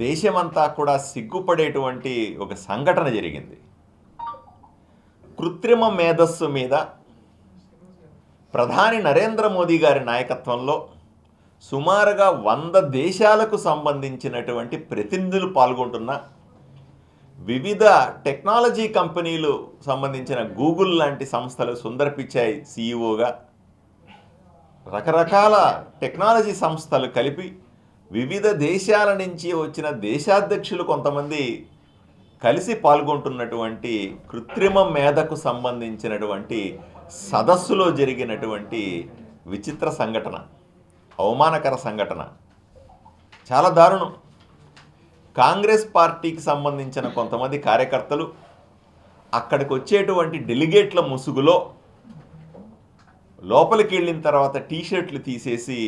దేశమంతా కూడా సిగ్గుపడేటువంటి ఒక సంఘటన జరిగింది. కృత్రిమ మేధస్సు మీద ప్రధాని నరేంద్ర మోదీ గారి నాయకత్వంలో సుమారుగా 100 దేశాలకు సంబంధించినటువంటి ప్రతినిధులు పాల్గొంటున్న వివిధ టెక్నాలజీ కంపెనీలు సంబంధించిన గూగుల్ లాంటి సంస్థలు, సుందర్ పిచాయ్ సీఈఓగా రకరకాల టెక్నాలజీ సంస్థలు కలిపి వివిధ దేశాల నుంచి వచ్చిన దేశాధ్యక్షులు కొంతమంది కలిసి పాల్గొంటున్నటువంటి కృత్రిమ మేధకు సంబంధించినటువంటి సదస్సులో జరిగినటువంటి విచిత్ర సంఘటన, అవమానకర సంఘటన, చాలా దారుణం. కాంగ్రెస్ పార్టీకి సంబంధించిన కొంతమంది కార్యకర్తలు అక్కడికి వచ్చేటువంటి డెలిగేట్ల ముసుగులో లోపలికి వెళ్ళిన తర్వాత టీషర్ట్లు తీసేసి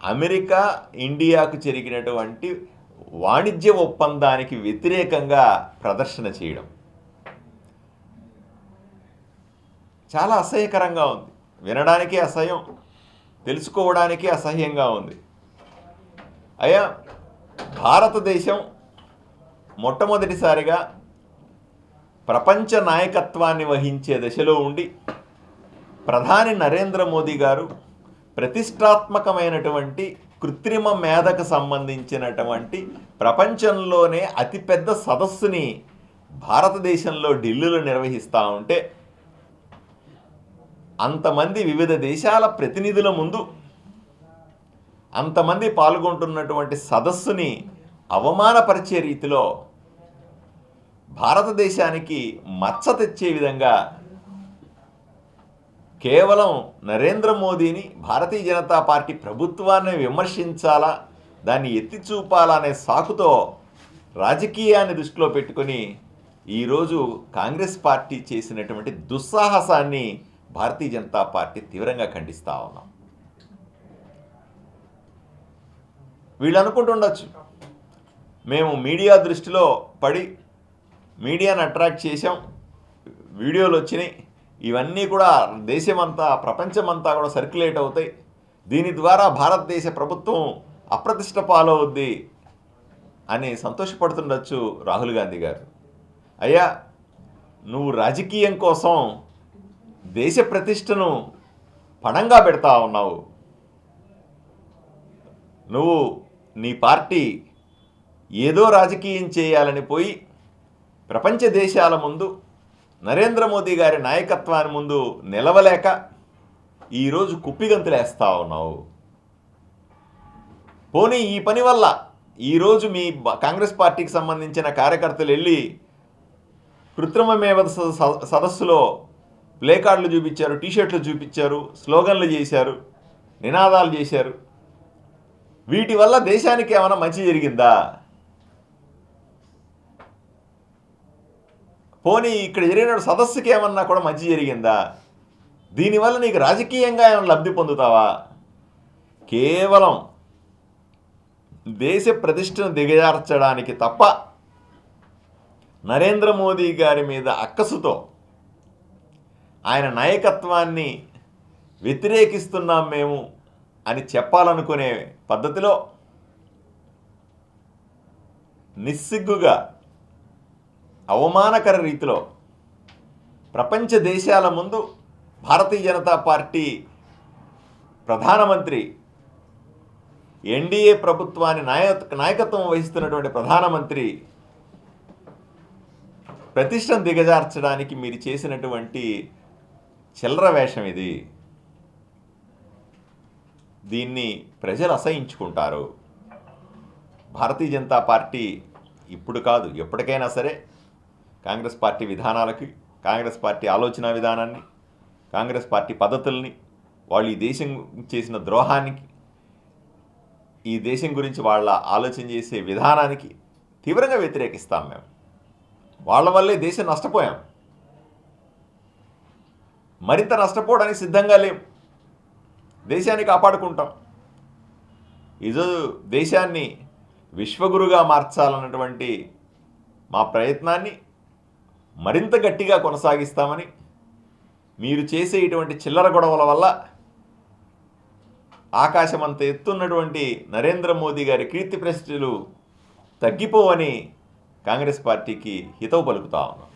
అమెరికా ఇండియాకు జరిగినటువంటి వాణిజ్య ఒప్పందానికి వ్యతిరేకంగా ప్రదర్శన చేయడం చాలా అసహ్యకరంగా ఉంది. వినడానికి అసహ్యం, తెలుసుకోవడానికి అసహ్యంగా ఉంది. అయ్యా, భారతదేశం మొట్టమొదటిసారిగా ప్రపంచ నాయకత్వాన్ని వహించే దశలో ఉండి ప్రధాని నరేంద్ర మోదీ గారు ప్రతిష్టాత్మకమైనటువంటి కృత్రిమ మేధకు సంబంధించినటువంటి ప్రపంచంలోనే అతిపెద్ద సదస్సుని భారతదేశంలో ఢిల్లీలో నిర్వహిస్తూ ఉంటే అంతమంది వివిధ దేశాల ప్రతినిధుల ముందు అంతమంది పాల్గొంటున్నటువంటి సదస్సుని అవమానపరిచే రీతిలో భారతదేశానికి మచ్చ తెచ్చే విధంగా కేవలం నరేంద్ర మోదీని, భారతీయ జనతా పార్టీ ప్రభుత్వాన్ని విమర్శించాలా, దాన్ని ఎత్తి చూపాలా అనే సాకుతో రాజకీయాన్ని దృష్టిలో పెట్టుకొని ఈరోజు కాంగ్రెస్ పార్టీ చేసినటువంటి దుస్సాహసాన్ని భారతీయ జనతా పార్టీ తీవ్రంగా ఖండిస్తూ ఉన్నాం. వీళ్ళు అనుకుంటుండొచ్చు, మేము మీడియా దృష్టిలో పడి మీడియాను అట్రాక్ట్ చేసాం, వీడియోలు వచ్చినాయి, ఇవన్నీ కూడా దేశమంతా ప్రపంచమంతా కూడా సర్క్యులేట్ అవుతాయి, దీని ద్వారా భారతదేశ ప్రభుత్వం అప్రతిష్ట పాలవుద్ది అని సంతోషపడుతుండొచ్చు రాహుల్ గాంధీ గారు. అయ్యా, నువ్వు రాజకీయం కోసం దేశ ప్రతిష్టను పణంగా పెడతా ఉన్నావు. నువ్వు నీ పార్టీ ఏదో రాజకీయం చేయాలని పోయి ప్రపంచ దేశాల ముందు నరేంద్ర మోదీ గారి నాయకత్వాన్ని ముందు నిలవలేక ఈరోజు కుప్పిగంతులేస్తూ ఉన్నావు. పోనీ ఈ పని వల్ల ఈరోజు మీ కాంగ్రెస్ పార్టీకి సంబంధించిన కార్యకర్తలు వెళ్ళి కృత్రిమ మేధ సదస్సులో ప్లే కార్డులు చూపించారు, టీషర్ట్లు చూపించారు, స్లోగన్లు చేశారు, నినాదాలు చేశారు. వీటి వల్ల దేశానికి ఏమైనా మంచి జరిగిందా? పోనీ ఇక్కడ జరిగిన సదస్సుకి ఏమన్నా కూడా మంచి జరిగిందా? దీనివల్ల నీకు రాజకీయంగా ఏమైనా లబ్ధి పొందుతావా? కేవలం దేశ ప్రతిష్టను దిగజార్చడానికి తప్ప నరేంద్ర మోదీ గారి మీద అక్కసుతో ఆయన నాయకత్వాన్ని వ్యతిరేకిస్తున్నాం మేము అని చెప్పాలనుకునే పద్ధతిలో నిస్సిగ్గుగా అవమానకర రీతిలో ప్రపంచ దేశాల ముందు భారతీయ జనతా పార్టీ ప్రధానమంత్రి, ఎన్డీఏ ప్రభుత్వాన్ని నాయకత్వం వహిస్తున్నటువంటి ప్రధానమంత్రి ప్రతిష్టను దిగజార్చడానికి మీరు చేసినటువంటి చిల్లర వేషం ఇది. దీన్ని ప్రజలు అసహించుకుంటారు. భారతీయ జనతా పార్టీ ఇప్పుడు కాదు, ఎప్పటికైనా సరే కాంగ్రెస్ పార్టీ విధానాలకి, కాంగ్రెస్ పార్టీ ఆలోచన విధానాన్ని, కాంగ్రెస్ పార్టీ పద్ధతుల్ని, వాళ్ళు ఈ దేశం చేసిన ద్రోహానికి, ఈ దేశం గురించి వాళ్ళ ఆలోచన చేసే విధానానికి తీవ్రంగా వ్యతిరేకిస్తాం. మేము వాళ్ళ వల్లే దేశం నష్టపోయాం, మరింత నష్టపోవడానికి సిద్ధంగా లేం. దేశాన్ని కాపాడుకుంటాం. ఈరోజు దేశాన్ని విశ్వగురుగా మార్చాలన్నటువంటి మా ప్రయత్నాన్ని మరింత గట్టిగా కొనసాగిస్తామని, మీరు చేసే ఇటువంటి చిల్లర గొడవల వల్ల ఆకాశమంత ఎత్తున్నటువంటి నరేంద్ర మోదీ గారి కీర్తి ప్రతిష్టలు తగ్గిపోవని కాంగ్రెస్ పార్టీకి హితవు పలుకుతా ఉన్నాం.